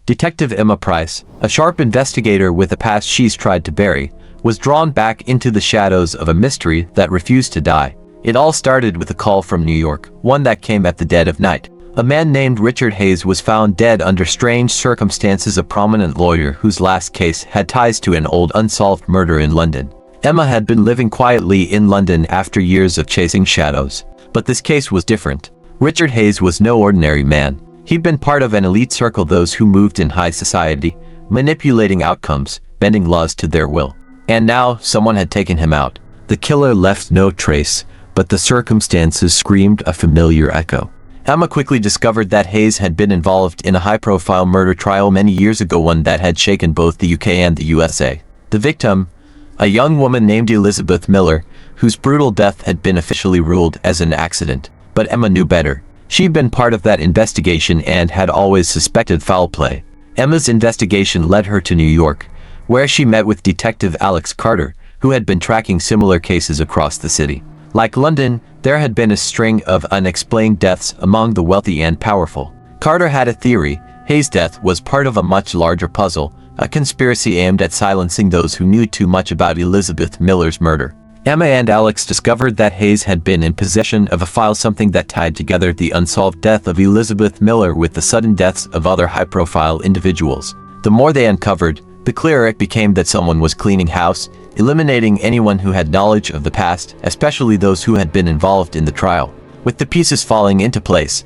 Detective Emma Price, a sharp investigator with a past she's tried to bury, was drawn back into the shadows of a mystery that refused to die. It all started with a call from New York, one that came at the dead of night. A man named Richard Hayes was found dead under strange circumstances. A prominent lawyer whose last case had ties to an old unsolved murder in London. Emma had been living quietly in London after years of chasing shadows. But this case was different. Richard Hayes was no ordinary man. He'd been part of an elite circle, those who moved in high society, manipulating outcomes, bending laws to their will. And now, someone had taken him out. The killer left no trace, but the circumstances screamed a familiar echo. Emma quickly discovered that Hayes had been involved in a high-profile murder trial many years ago, one that had shaken both the UK and the USA. The victim, a young woman named Elizabeth Miller, whose brutal death had been officially ruled as an accident. But Emma knew better. She'd been part of that investigation and had always suspected foul play. Emma's investigation led her to New York, where she met with Detective Alex Carter, who had been tracking similar cases across the city. Like London, there had been a string of unexplained deaths among the wealthy and powerful. Carter had a theory. Hayes' death was part of a much larger puzzle, a conspiracy aimed at silencing those who knew too much about Elizabeth Miller's murder. Emma and Alex discovered that Hayes had been in possession of a file, something that tied together the unsolved death of Elizabeth Miller with the sudden deaths of other high-profile individuals. The more they uncovered, the clearer it became that someone was cleaning house, eliminating anyone who had knowledge of the past, especially those who had been involved in the trial. With the pieces falling into place,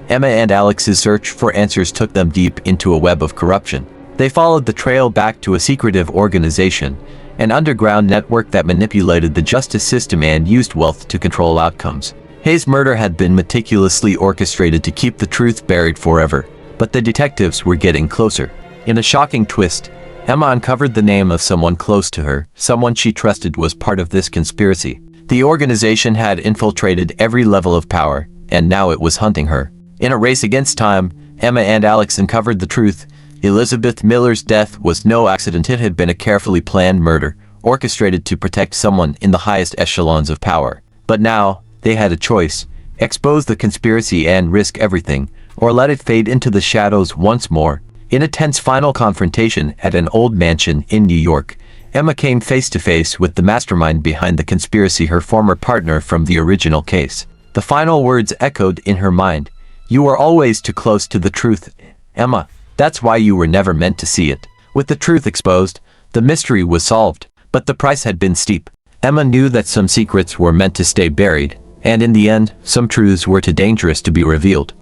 Emma and Alex's search for answers took them deep into a web of corruption. They followed the trail back to a secretive organization, an underground network that manipulated the justice system and used wealth to control outcomes. Hayes' murder had been meticulously orchestrated to keep the truth buried forever, but the detectives were getting closer. In a shocking twist, Emma uncovered the name of someone close to her, someone she trusted was part of this conspiracy. The organization had infiltrated every level of power, and now it was hunting her. In a race against time, Emma and Alex uncovered the truth. Elizabeth Miller's death was no accident. It had been a carefully planned murder, orchestrated to protect someone in the highest echelons of power. But now, they had a choice: expose the conspiracy and risk everything, or let it fade into the shadows once more. In a tense final confrontation at an old mansion in New York, Emma came face to face with the mastermind behind the conspiracy, her former partner from the original case. The final words echoed in her mind: "You were always too close to the truth, Emma. That's why you were never meant to see it." With the truth exposed, the mystery was solved, but the price had been steep. Emma knew that some secrets were meant to stay buried, and in the end, some truths were too dangerous to be revealed.